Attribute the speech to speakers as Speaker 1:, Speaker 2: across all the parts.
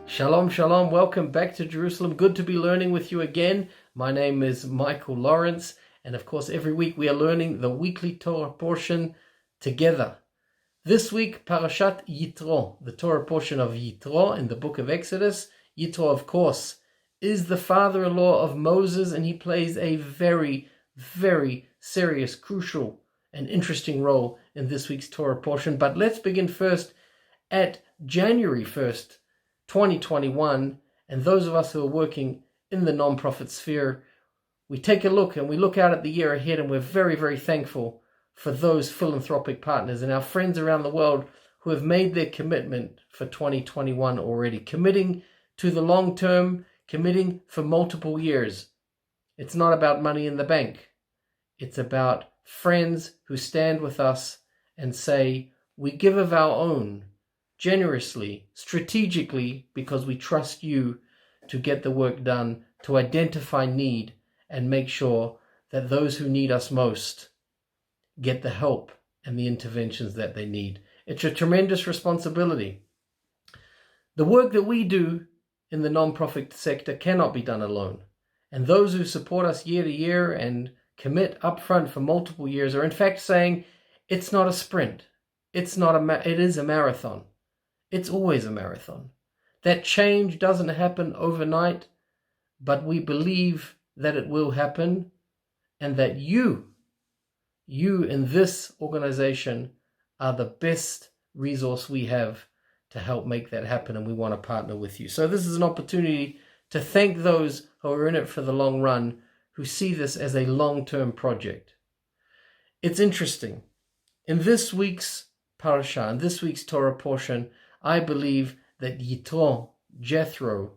Speaker 1: Shalom, shalom. Welcome back to Jerusalem. Good to be learning with you again. My name is Michael Lawrence. And of course, every week we are learning the weekly Torah portion together. This week, Parashat Yitro, the Torah portion of Yitro in the book of Exodus. Yitro, of course, is the father-in-law of Moses, and he plays a very, very serious, crucial, and interesting role in this week's Torah portion. But let's begin first at January 1st, 2021, and those of us who are working in the non-profit sphere, we take a look and we look out at the year ahead, and we're very, very thankful for those philanthropic partners and our friends around the world who have made their commitment for 2021 already, committing to the long term, committing for multiple years. It's not about money in the bank. It's about friends who stand with us and say, we give of our own, generously, strategically, because we trust you to get the work done, to identify need and make sure that those who need us most get the help and the interventions that they need. It's a tremendous responsibility. The work that we do in the non-profit sector cannot be done alone. And those who support us year to year and commit upfront for multiple years are in fact saying it's not a sprint. It is a marathon. It's always a marathon. That change doesn't happen overnight, but we believe that it will happen, and that you in this organization are the best resource we have to help make that happen, and we want to partner with you. So this is an opportunity to thank those who are in it for the long run, who see this as a long-term project. It's interesting. In this week's Parasha, in this week's Torah portion, I believe that Yitro, Jethro,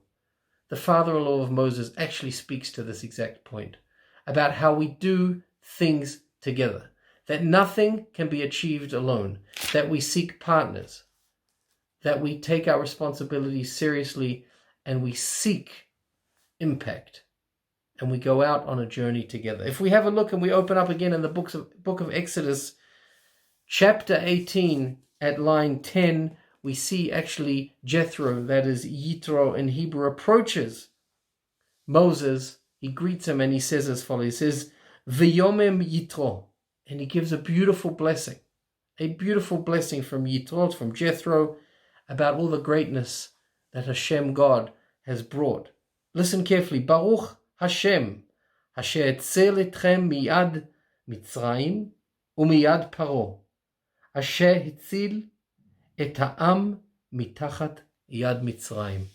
Speaker 1: the father-in-law of Moses, actually speaks to this exact point about how we do things together, that nothing can be achieved alone, that we seek partners, that we take our responsibilities seriously, and we seek impact, and we go out on a journey together. If we have a look and we open up again in the book of Exodus, chapter 18 at line 10, we see actually Jethro, that is Yitro in Hebrew, approaches Moses. He greets him and he says as follows. He says, V'yomem Yitro. And he gives a beautiful blessing from Yitro, from Jethro, about all the greatness that Hashem God has brought. Listen carefully. Baruch Hashem, asher etzel etchem miyad Mitzrayim umiyad Paro, asher hitzil et ha'am mitachat yad Mitzrayim.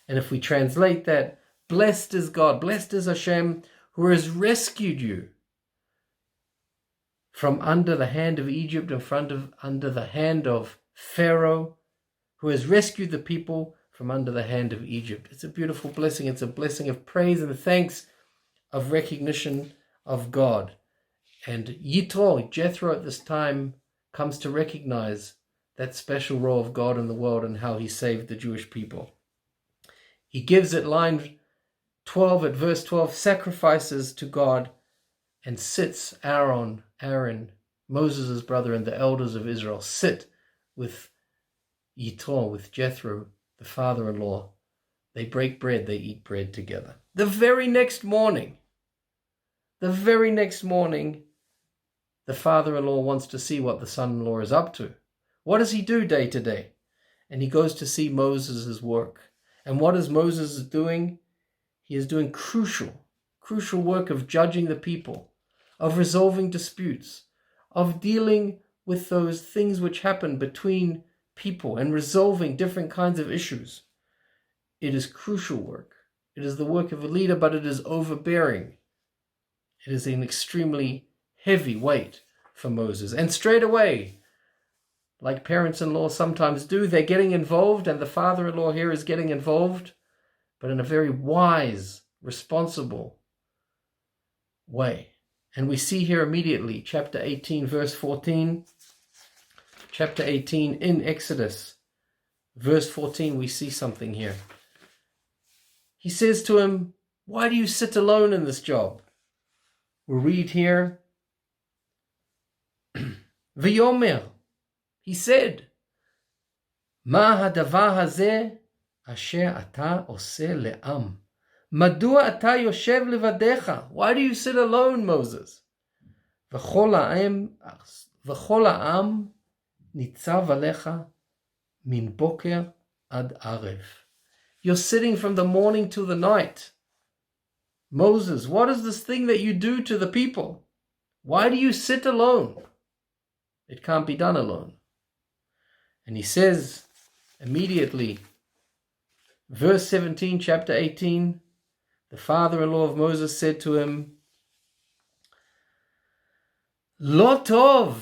Speaker 1: And if we translate that, blessed is God, blessed is Hashem, who has rescued you from under the hand of Egypt and under the hand of Pharaoh, who has rescued the people from under the hand of Egypt. It's a beautiful blessing. It's a blessing of praise and thanks, of recognition of God. And Yitro, Jethro at this time, comes to recognize that special role of God in the world and how he saved the Jewish people. He gives at line 12, at verse 12, sacrifices to God, and sits Aaron, Moses' brother, and the elders of Israel sit with Yitro, with Jethro, the father-in-law. They break bread, they eat bread together. The very next morning, the father-in-law wants to see what the son-in-law is up to. What does he do day to day? And he goes to see Moses' work. And what is Moses doing? He is doing crucial work of judging the people, of resolving disputes, of dealing with those things which happen between people and resolving different kinds of issues. It is crucial work. It is the work of a leader, but it is overbearing. It is an extremely heavy weight for Moses. And straight away, like parents-in-law sometimes do, they're getting involved, and the father-in-law here is getting involved, but in a very wise, responsible way. And we see here immediately, chapter 18, verse 14, chapter 18 in Exodus, verse 14, we see something here. He says to him, why do you sit alone in this job? We'll read here, V'yomer, he said, Ma hadavar hazeh אשר אתה עושה לעם? מדוע אתה יושב לבדיך? Why do you sit alone, Moses? וכל העם ניצב עליך מן בוקר עד ערב. You're sitting from the morning to the night. Moses, what is this thing that you do to the people? Why do you sit alone? It can't be done alone. And he says immediately, verse 17, chapter 18, the father-in-law of Moses said to him, Lo tov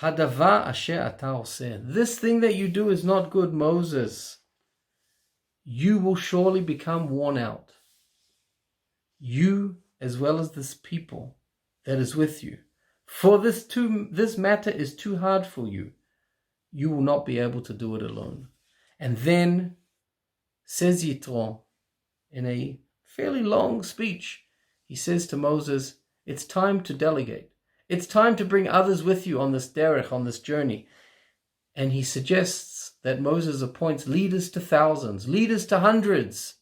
Speaker 1: hadavar asher ata oseh. This thing that you do is not good, Moses. You will surely become worn out. You as well as this people that is with you. For this matter is too hard for you. You will not be able to do it alone. And then says Yitro in a fairly long speech, he says to Moses, it's time to delegate. It's time to bring others with you on this derech, on this journey. And he suggests that Moses appoints leaders to thousands, leaders to hundreds,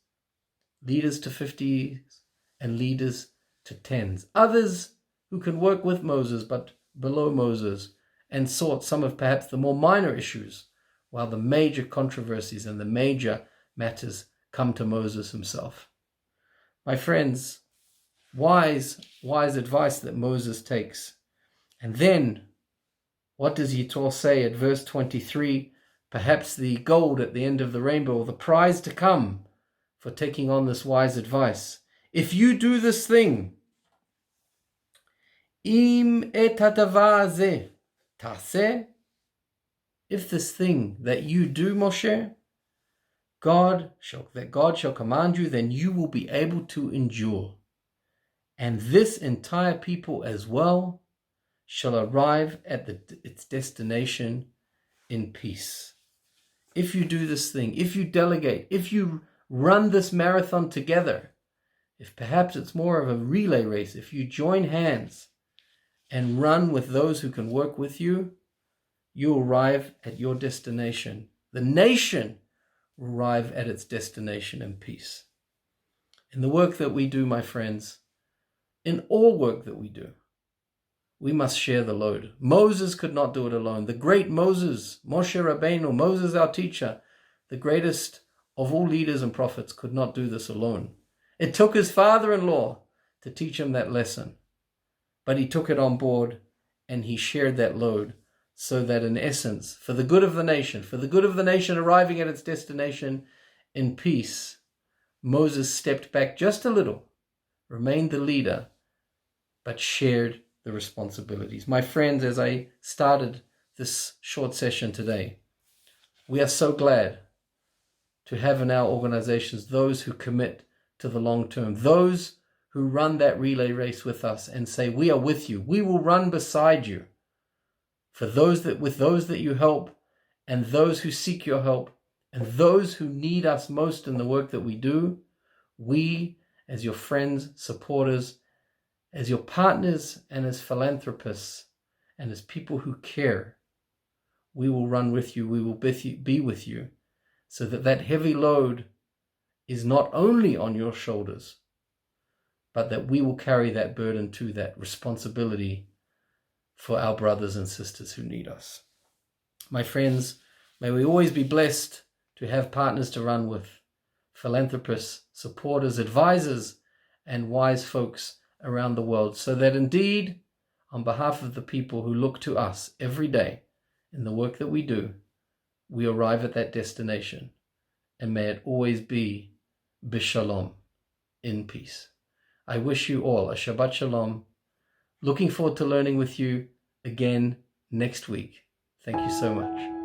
Speaker 1: leaders to 50s, and leaders to 10s. Others who can work with Moses but below Moses and sort some of perhaps the more minor issues, while the major controversies and the major matters come to Moses himself. My friends, wise advice that Moses takes. And then, what does Yitro say at verse 23? Perhaps the gold at the end of the rainbow, the prize to come for taking on this wise advice. If you do this thing, im et hadavar hazeh taseh, if this thing that you do, Moshe, God shall command you, then you will be able to endure. And this entire people as well shall arrive at its destination in peace. If you do this thing, if you delegate, if you run this marathon together, if perhaps it's more of a relay race, if you join hands and run with those who can work with you, you arrive at your destination. The nation will arrive at its destination in peace. In the work that we do, my friends, in all work that we do, we must share the load. Moses could not do it alone. The great Moses, Moshe Rabbeinu, Moses our teacher, the greatest of all leaders and prophets, could not do this alone. It took his father-in-law to teach him that lesson. But he took it on board and he shared that load so that in essence, for the good of the nation arriving at its destination in peace, Moses stepped back just a little, remained the leader, but shared the responsibilities. My friends, as I started this short session today, we are so glad to have in our organizations those who commit to the long term, those who run that relay race with us and say, we are with you, we will run beside you. With those that you help, and those who seek your help, and those who need us most in the work that we do, we, as your friends, supporters, as your partners, and as philanthropists, and as people who care, we will run with you, we will be with you, so that that heavy load is not only on your shoulders, but that we will carry that burden to that responsibility for our brothers and sisters who need us. My friends, may we always be blessed to have partners to run with, philanthropists, supporters, advisors, and wise folks around the world, so that indeed, on behalf of the people who look to us every day in the work that we do, we arrive at that destination, and may it always be b'shalom, in peace. I wish you all a Shabbat Shalom. Looking forward to learning with you again next week. Thank you so much.